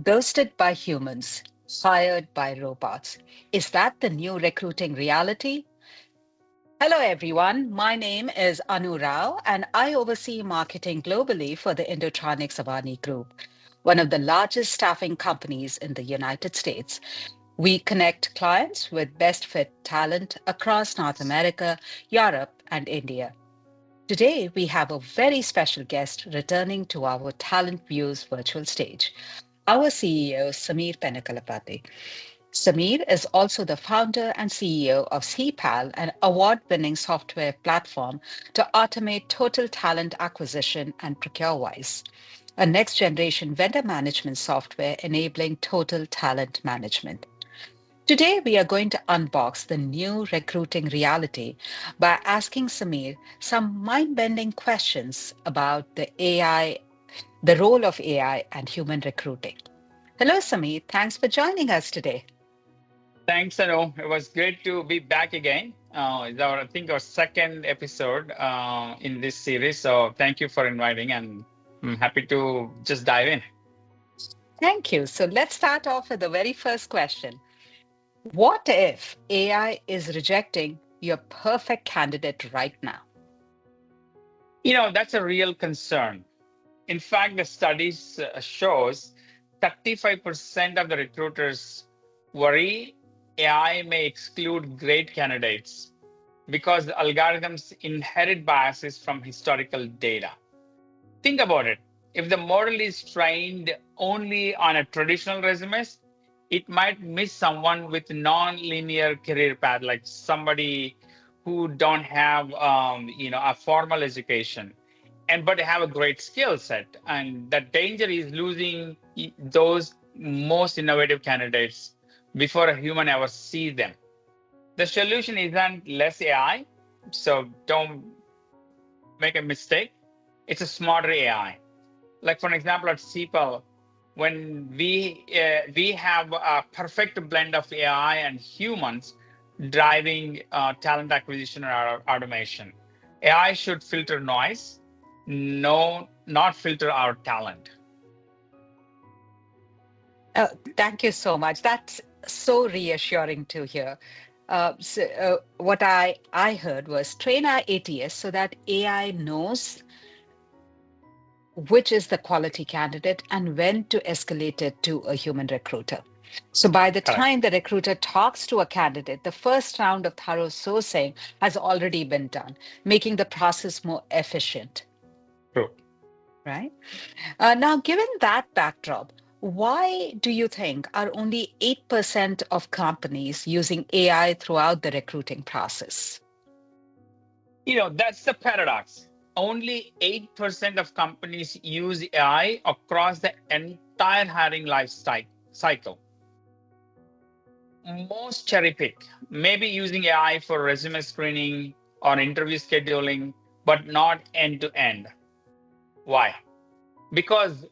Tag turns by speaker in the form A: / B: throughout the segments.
A: Ghosted by humans, fired by robots. Is that the new recruiting reality? Hello, everyone. My name is Anu Rao, and I oversee marketing globally for the Indotronix Avani Group, one of the largest staffing companies in the United States. We connect clients with best fit talent across North America, Europe, and India. Today, we have a very special guest returning to our Talent Views virtual stage, our CEO, Samir Penakalapati. Samir is also the founder and CEO of Ceipal, an award-winning software platform to automate total talent acquisition and ProcureWise, a next-generation vendor management software enabling total talent management. Today, we are going to unbox the new recruiting reality by asking Samir some mind-bending questions about the role of AI and human recruiting. Hello, Samir. Thanks for joining us today.
B: Thanks, Anu. It was great to be back again. It's our, I think, our second episode in this series. So thank you for inviting, and I'm happy to just dive in.
A: Thank you. So let's start off with the very first question. What if AI is rejecting your perfect candidate right now?
B: That's a real concern. In fact, the studies shows 35% of the recruiters worry AI may exclude great candidates because the algorithms inherit biases from historical data. Think about it. If the model is trained only on a traditional resumes, it might miss someone with non-linear career path, like somebody who don't have, a formal education, and but have a great skill set. And the danger is losing those most innovative candidates before a human ever sees them. The solution isn't less AI, so don't make a mistake. It's a smarter AI. Like for an example, at Ceipal, when we have a perfect blend of AI and humans driving talent acquisition or automation. AI should filter noise, no, not filter our talent.
A: Thank you so much. That's so reassuring to hear. What I heard was train our ATS so that AI knows which is the quality candidate and when to escalate it to a human recruiter. So by the
B: Correct.
A: time the recruiter talks to a candidate, the first round of thorough sourcing has already been done, making the process more efficient,
B: True.
A: right? Now, given that backdrop, why do you think are only 8% of companies using AI throughout the recruiting process?
B: That's the paradox. Only 8% of companies use AI across the entire hiring cycle. Most cherry pick, maybe using AI for resume screening or interview scheduling, but not end to end. Why? Because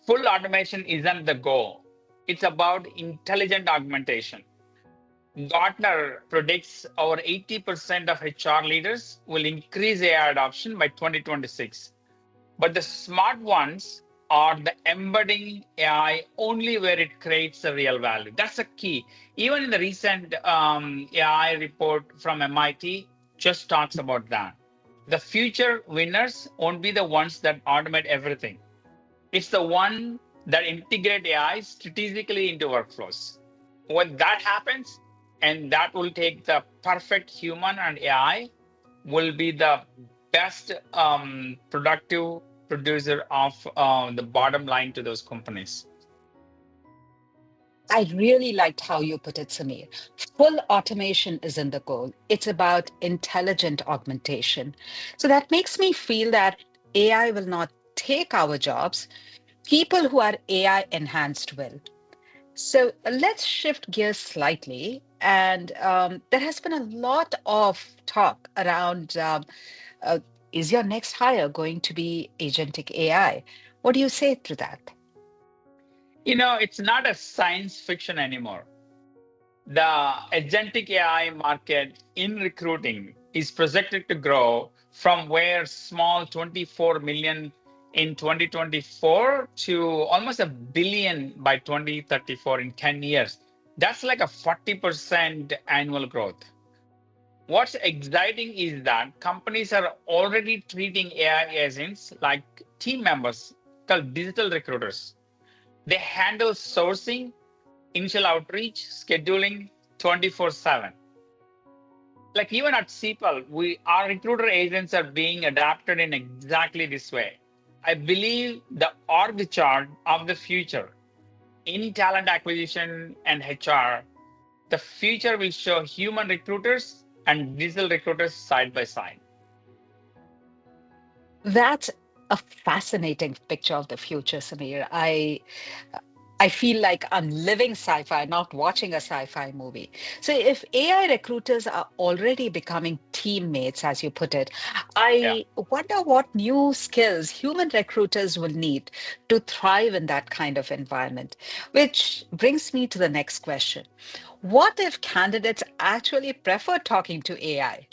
B: full automation isn't the goal. It's about intelligent augmentation. Gartner predicts over 80% of HR leaders will increase AI adoption by 2026. But the smart ones are the embedding AI only where it creates a real value. That's a key. Even in the recent AI report from MIT, just talks about that. The future winners won't be the ones that automate everything. It's the one that integrate AI strategically into workflows. When that happens, and that will take the perfect human and AI, will be the best productive producer of the bottom line to those companies.
A: I really liked how you put it, Samir. Full automation isn't the goal. It's about intelligent augmentation. So that makes me feel that AI will not take our jobs. People who are AI enhanced will. So let's shift gears slightly. And there has been a lot of talk around uh, is your next hire going to be agentic AI? What do you say to that?
B: It's not a science fiction anymore. The agentic AI market in recruiting is projected to grow from where small 24 million in 2024 to almost a billion by 2034 in 10 years. That's like a 40% annual growth. What's exciting is that companies are already treating AI agents like team members called digital recruiters. They handle sourcing, initial outreach, scheduling 24/7. Like even at Ceipal, our recruiter agents are being adapted in exactly this way. I believe the org chart of the future in talent acquisition and HR, the future will show human recruiters and digital recruiters side by side.
A: That's a fascinating picture of the future, Samir. I feel like I'm living sci-fi, not watching a sci-fi movie. So if AI recruiters are already becoming teammates, as you put it,
B: Yeah.
A: I wonder what new skills human recruiters will need to thrive in that kind of environment. Which brings me to the next question. What if candidates actually prefer talking to AI?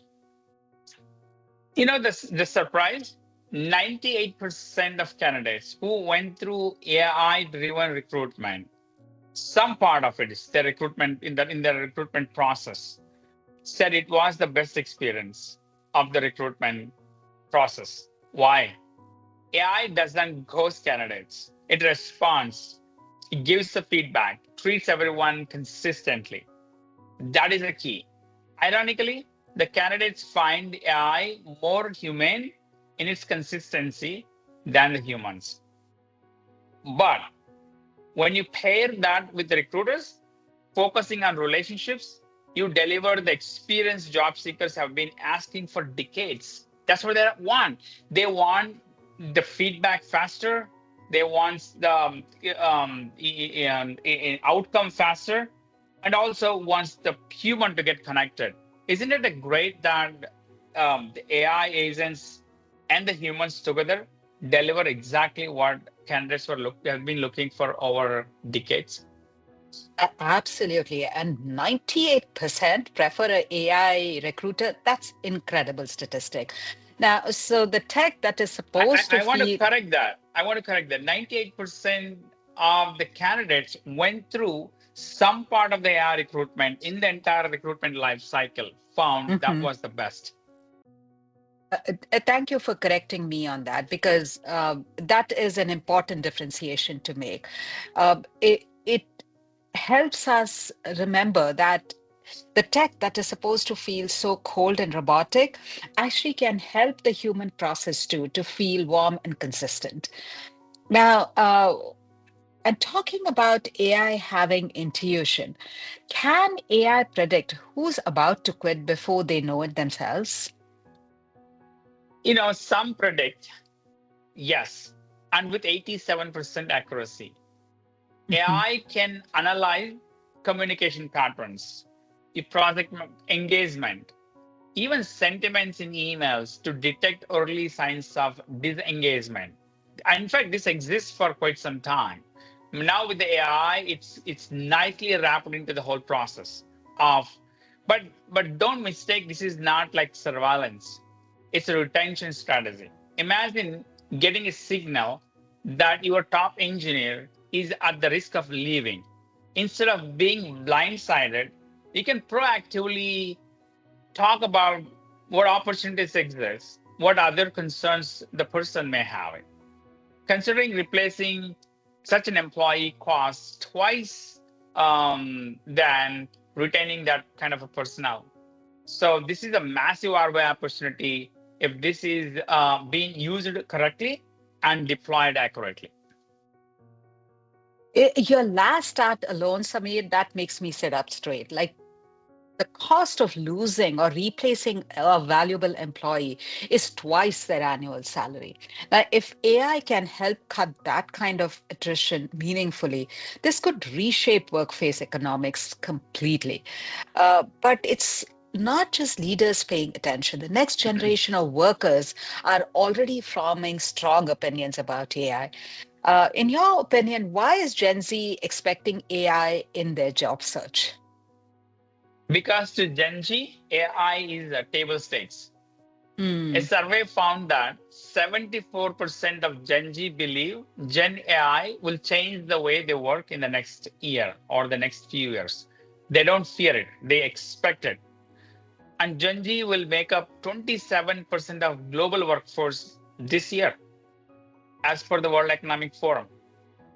B: You know, the surprise 98% of candidates who went through AI driven recruitment, some part of it is their recruitment in the recruitment process, said it was the best experience of the recruitment process. Why? AI doesn't ghost candidates. It responds, it gives the feedback, treats everyone consistently. That is the key. Ironically, the candidates find AI more humane in its consistency than the humans. But when you pair that with the recruiters, focusing on relationships, you deliver the experience job seekers have been asking for decades. That's what they want. They want the feedback faster. They want the outcome faster, and also wants the human to get connected. Isn't it a great that the AI agents and the humans together deliver exactly what candidates have been looking for over decades?
A: Absolutely. And 98% prefer a AI recruiter. That's incredible statistic. Now, so the tech that is supposed to
B: I want to
A: feel
B: correct that. I want to correct that. 98% of the candidates went through some part of the AI recruitment in the entire recruitment life cycle, found that
A: Mhm.
B: was the best.
A: Thank you for correcting me on that because that is an important differentiation to make. It helps us remember that the tech that is supposed to feel so cold and robotic actually can help the human process too to feel warm and consistent. Now, and talking about AI having intuition, can AI predict who's about to quit before they know it themselves?
B: You know, some predict yes, and with 87% accuracy.
A: Mhm.
B: AI can analyze communication patterns, the project engagement, even sentiments in emails to detect early signs of disengagement. In fact, this exists for quite some time. Now with the AI, it's nicely wrapped into the whole process of, but don't mistake, this is not like surveillance. It's a retention strategy. Imagine getting a signal that your top engineer is at the risk of leaving. Instead of being blindsided, you can proactively talk about what opportunities exist, what other concerns the person may have. Considering replacing such an employee costs twice than retaining that kind of a personnel. So this is a massive ROI opportunity if this is being used correctly and deployed accurately.
A: Your last stat alone, Samir, that makes me sit up straight. Like the cost of losing or replacing a valuable employee is twice their annual salary. Now, if AI can help cut that kind of attrition meaningfully, this could reshape workplace economics completely. But it's not just leaders paying attention. The next generation of workers are already forming strong opinions about AI. In your opinion, why is Gen Z expecting AI in their job search?
B: Because to Gen Z, AI is table stakes. A
A: Hmm.
B: survey found that 74% of Gen Z believe Gen AI will change the way they work in the next year or the next few years. They don't fear it, they expect it. And Gen Z will make up 27% of global workforce this year, as per the World Economic Forum.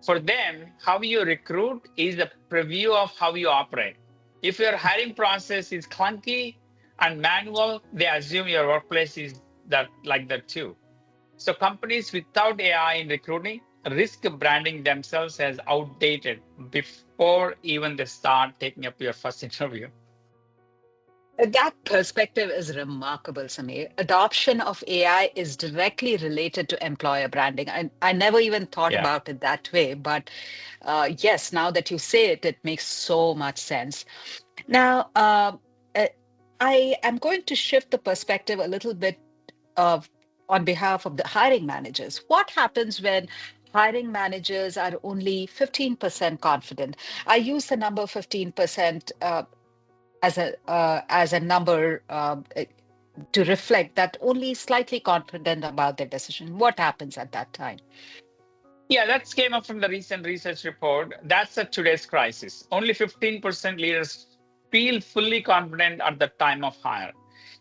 B: For them, how you recruit is a preview of how you operate. If your hiring process is clunky and manual, they assume your workplace is that like that too. So companies without AI in recruiting risk branding themselves as outdated before even they start taking up your first interview.
A: That perspective is remarkable, Samir. Adoption of AI is directly related to employer branding. I never even thought
B: Yeah.
A: about it that way, but yes, now that you say it, it makes so much sense. Now, uh, I am going to shift the perspective a little bit of on behalf of the hiring managers. What happens when hiring managers are only 15% confident? I use the number 15% as a number to reflect that only slightly confident about their decision. What happens at that time?
B: Yeah, that came up from the recent research report. That's a today's crisis. Only 15% leaders feel fully confident at the time of hire.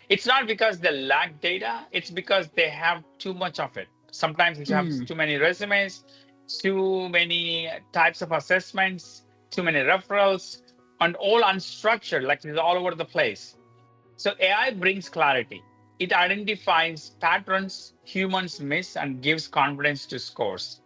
B: It's not because they lack data, it's because they have too much of it. Sometimes you have
A: Mm.
B: too many resumes, too many types of assessments, too many referrals, and all unstructured, like it's all over the place. So AI brings clarity. It identifies patterns humans miss and gives confidence to scores.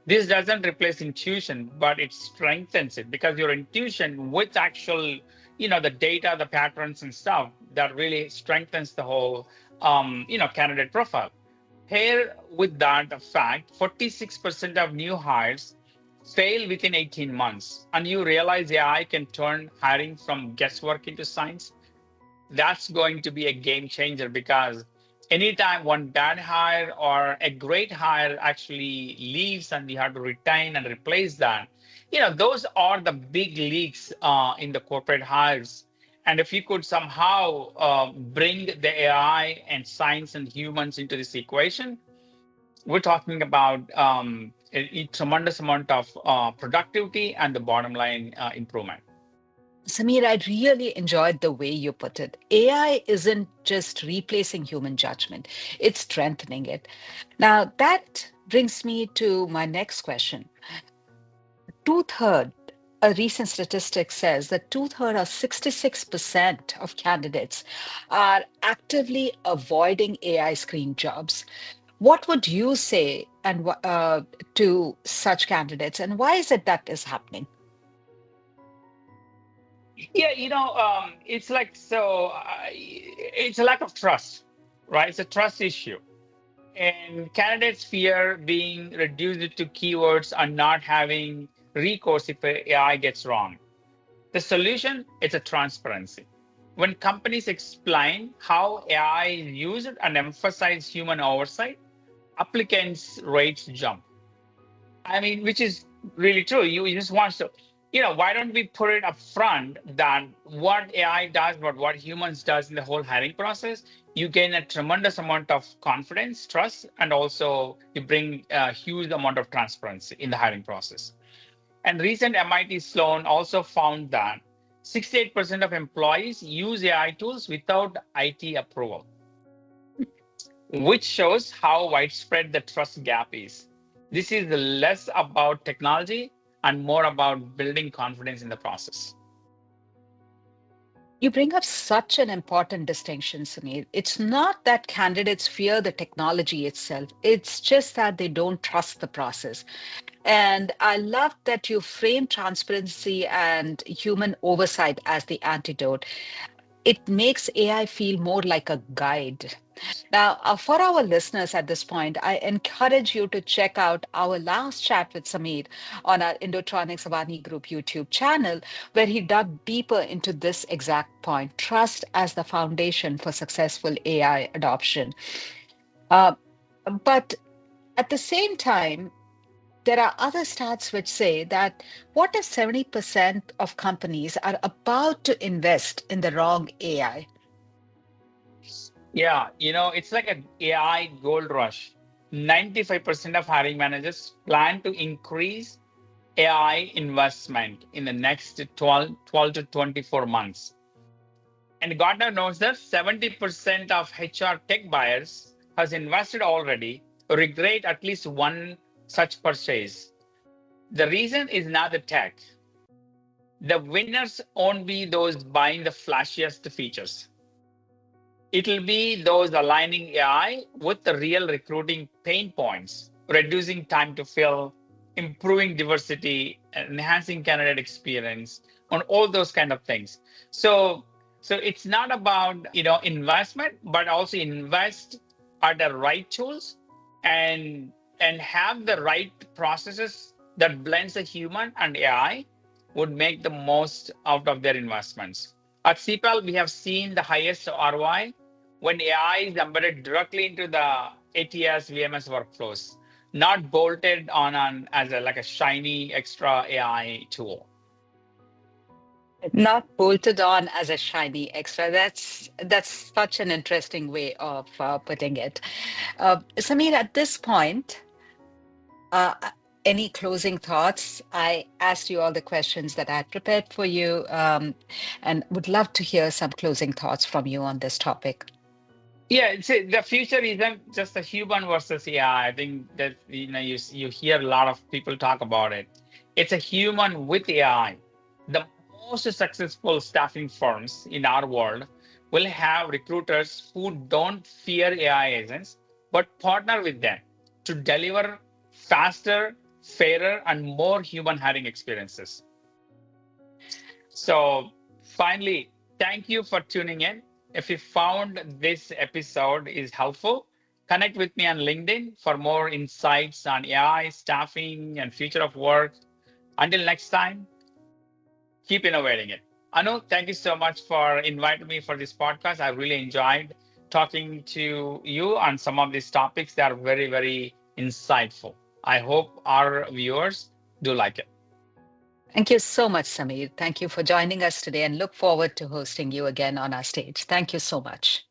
B: This doesn't replace intuition, but it strengthens it because your intuition with actual, the data, the patterns and stuff that really strengthens the whole, candidate profile. Here with that fact, 46% of new hires fail within 18 months. And you realize AI can turn hiring from guesswork into science. That's going to be a game changer because anytime one bad hire or a great hire actually leaves and you have to retain and replace that, those are the big leaks in the corporate hires. And if you could somehow bring the AI and science and humans into this equation, we're talking about a tremendous amount of productivity and the bottom line improvement.
A: Samir, I really enjoyed the way you put it. AI isn't just replacing human judgment, it's strengthening it. Now, that brings me to my next question. Two-third, a recent statistic says that two-third or 66% of candidates are actively avoiding AI screen jobs. What would you say to such candidates, and why is it that is happening?
B: Yeah, it's like it's a lack of trust, right? It's a trust issue. And candidates fear being reduced to keywords and not having recourse if AI gets wrong. The solution is a transparency. When companies explain how AI is used and emphasize human oversight, applicants' rates jump. I mean, which is really true. You just want to, why don't we put it up front that what AI does, but what humans does in the whole hiring process? You gain a tremendous amount of confidence, trust, and also you bring a huge amount of transparency in the hiring process. And recent MIT Sloan also found that 68% of employees use AI tools without IT approval, which shows how widespread the trust gap is. This is less about technology and more about building confidence in the process.
A: You bring up such an important distinction, Samir. It's not that candidates fear the technology itself, it's just that they don't trust the process. And I love that you frame transparency and human oversight as the antidote. It makes AI feel more like a guide. Now, for our listeners at this point, I encourage you to check out our last chat with Samir on our Indotronix Avani Group YouTube channel, where he dug deeper into this exact point, trust as the foundation for successful AI adoption. Uh, but at the same time, there are other stats which say that what if 70% of companies are about to invest in the wrong AI?
B: Yeah, it's like an AI gold rush. 95% of hiring managers plan to increase AI investment in the next 12 to 24 months. And Gartner knows that 70% of HR tech buyers has invested already, regret at least one such purchase. The reason is not the tech. The winners won't be those buying the flashiest features. It'll be those aligning AI with the real recruiting pain points, reducing time to fill, improving diversity, enhancing candidate experience, on all those kind of things. So, so it's not about investment, but also invest at the right tools and have the right processes that blends the human and AI would make the most out of their investments. At CPAL, we have seen the highest ROI when AI is embedded directly into the ATS VMS workflows, not bolted on as like a shiny extra AI tool.
A: Not bolted on as a shiny extra. That's such an interesting way of putting it. Samir, at this point, uh, any closing thoughts? I asked you all the questions that I had prepared for you, and would love to hear some closing thoughts from you on this topic.
B: Yeah, the future isn't just a human versus AI. I think that you hear a lot of people talk about it. It's a human with AI. The most successful staffing firms in our world will have recruiters who don't fear AI agents, but partner with them to deliver faster, fairer, and more human hiring experiences. So, finally, thank you for tuning in. If you found this episode is helpful, connect with me on LinkedIn for more insights on AI, staffing, and future of work. Until next time, keep innovating it. Anu, thank you so much for inviting me for this podcast. I really enjoyed talking to you on some of these topics that are very, very insightful. I hope our viewers do like it.
A: Thank you so much, Samir. Thank you for joining us today and look forward to hosting you again on our stage. Thank you so much.